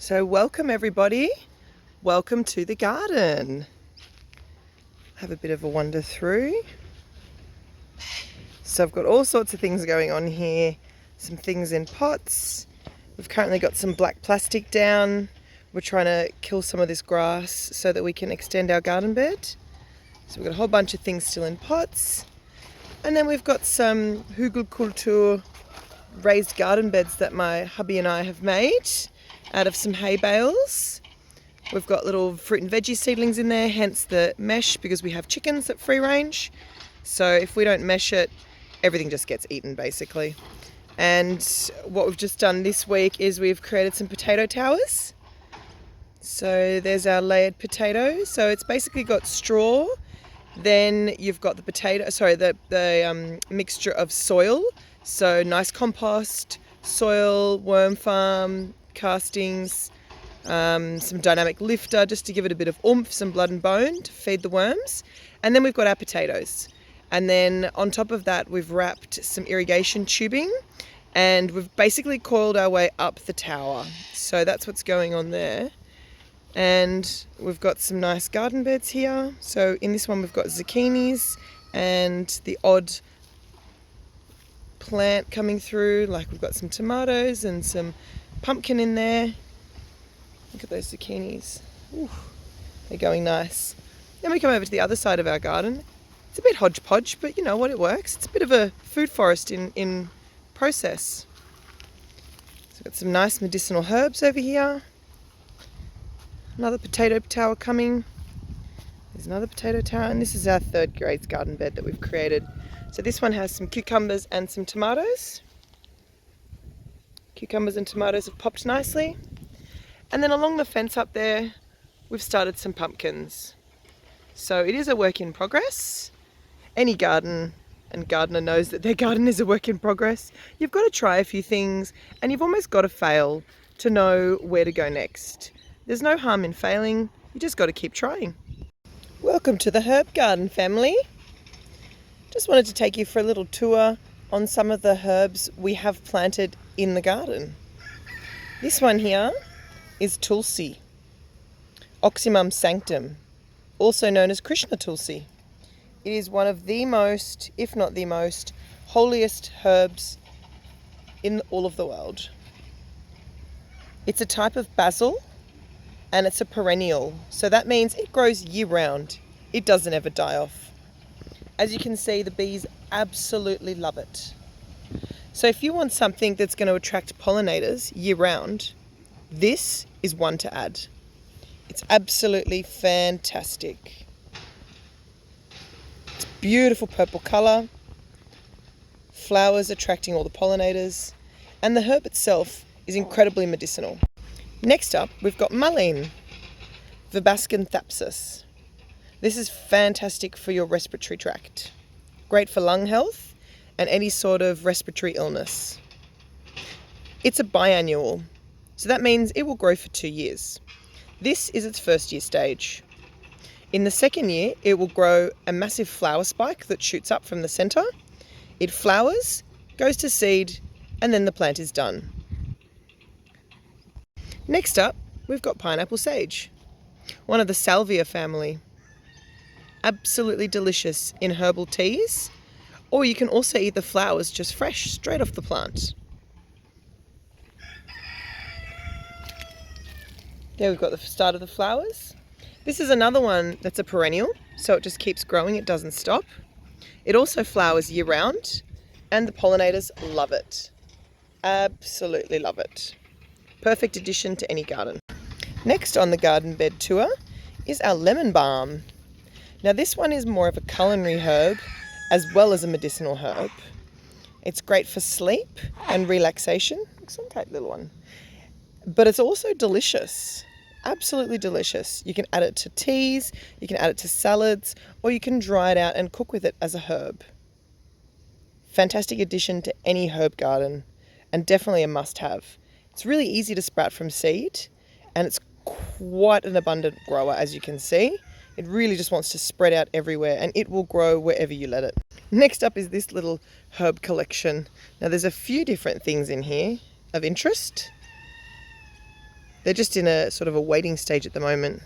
So welcome everybody, welcome to the garden. Have a bit of a wander through. So I've got all sorts of things going on here, some things in pots. We've currently got some black plastic down. We're trying to kill some of this grass so that we can extend our garden bed. So we've got a whole bunch of things still in pots. And then we've got some Hügelkultur raised garden beds that my hubby and I have made out of some hay bales. We've got little fruit and veggie seedlings in there, hence the mesh, because we have chickens at free range. So if we don't mesh it, everything just gets eaten basically. And what we've just done this week is we've created some potato towers. So there's our layered potato. So it's basically got straw. Then you've got the mixture of soil. So nice compost, soil, worm farm, castings, some dynamic lifter just to give it a bit of oomph, some blood and bone to feed the worms. And then we've got our potatoes. And then on top of that, we've wrapped some irrigation tubing and we've basically coiled our way up the tower. So that's what's going on there. And we've got some nice garden beds here. So in this one, we've got zucchinis and the odd plant coming through. Like we've got some tomatoes and some pumpkin in there. Look at those zucchinis. Ooh, they're going nice. Then we come over to the other side of our garden. It's a bit hodgepodge, but you know what, it works. It's a bit of a food forest in process. So we've got some nice medicinal herbs over here. Another potato tower coming. There's another potato tower, and this is our third raised garden bed that we've created. So this one has some cucumbers and some tomatoes. Cucumbers and tomatoes have popped nicely. And then along the fence up there, we've started some pumpkins. So it is a work in progress. Any garden and gardener knows that their garden is a work in progress. You've got to try a few things and you've almost got to fail to know where to go next. There's no harm in failing, you just got to keep trying. Welcome to the herb garden family. Just wanted to take you for a little tour on some of the herbs we have planted in the garden. This one here is Tulsi, Oxymum sanctum, also known as Krishna Tulsi. It is one of the most, if not the most, holiest herbs in all of the world. It's a type of basil and it's a perennial. So that means it grows year round. It doesn't ever die off. As you can see, the bees absolutely love it. So if you want something that's going to attract pollinators year round, this is one to add. It's absolutely fantastic. It's beautiful purple colour, flowers attracting all the pollinators, and the herb itself is incredibly medicinal. Next up, we've got mullein, Verbascum thapsus. This is fantastic for your respiratory tract. Great for lung health and any sort of respiratory illness. It's a biannual, so that means it will grow for 2 years. This is its first year stage. In the second year, it will grow a massive flower spike that shoots up from the centre. It flowers, goes to seed, and then the plant is done. Next up, we've got pineapple sage, one of the salvia family. Absolutely delicious in herbal teas, or you can also eat the flowers just fresh, straight off the plant. There we've got the start of the flowers. This is another one that's a perennial, so it just keeps growing, it doesn't stop. It also flowers year round, and the pollinators love it. Absolutely love it. Perfect addition to any garden. Next on the garden bed tour is our lemon balm. Now this one is more of a culinary herb as well as a medicinal herb. It's great for sleep and relaxation. Looks like a cute little one. But it's also delicious. Absolutely delicious. You can add it to teas, you can add it to salads, or you can dry it out and cook with it as a herb. Fantastic addition to any herb garden and definitely a must-have. It's really easy to sprout from seed and it's quite an abundant grower, as you can see. It really just wants to spread out everywhere and it will grow wherever you let it. Next up is this little herb collection. Now there's a few different things in here of interest. They're just in a sort of a waiting stage at the moment.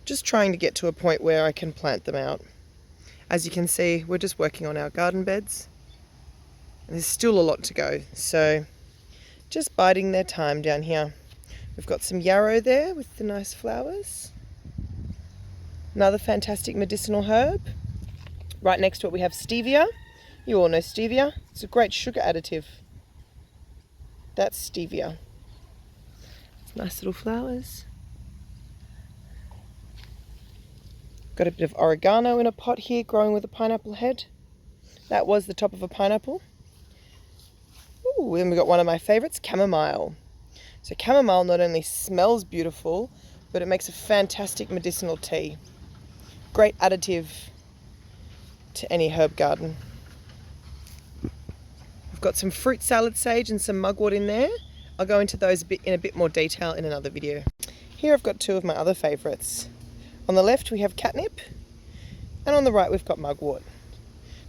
Just trying to get to a point where I can plant them out. As you can see, we're just working on our garden beds. And there's still a lot to go, so just biding their time down here. We've got some yarrow there with the nice flowers. Another fantastic medicinal herb. Right next to it we have stevia. You all know stevia. It's a great sugar additive. That's stevia. It's nice little flowers. Got a bit of oregano in a pot here growing with a pineapple head. That was the top of a pineapple. Ooh, then we got one of my favourites, chamomile. So chamomile not only smells beautiful, but it makes a fantastic medicinal tea. Great additive to any herb garden. I've got some fruit salad sage and some mugwort in there. I'll go into those in a bit more detail in another video. Here I've got two of my other favourites. On the left we have catnip, and on the right we've got mugwort.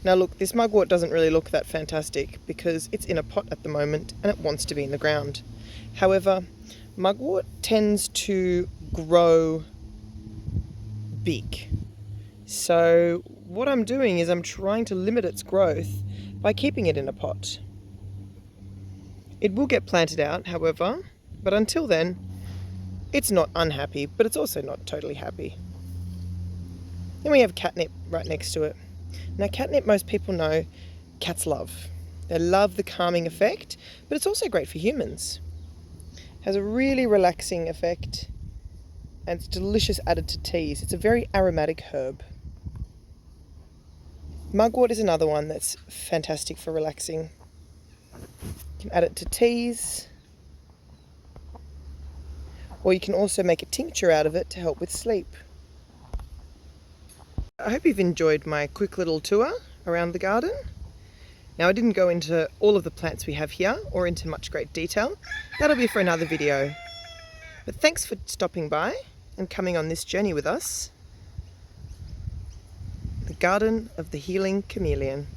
Now look, this mugwort doesn't really look that fantastic because it's in a pot at the moment and it wants to be in the ground. However, mugwort tends to grow big. So what I'm doing is I'm trying to limit its growth by keeping it in a pot. It will get planted out, however, but until then, it's not unhappy, but it's also not totally happy. Then we have catnip right next to it. Now catnip, most people know, cats love. They love the calming effect, but it's also great for humans. It has a really relaxing effect and it's delicious added to teas. It's a very aromatic herb. Mugwort is another one that's fantastic for relaxing. You can add it to teas, or you can also make a tincture out of it to help with sleep. I hope you've enjoyed my quick little tour around the garden. Now I didn't go into all of the plants we have here or into much great detail. That'll be for another video. But thanks for stopping by and coming on this journey with us. The Garden of the Healing Chameleon.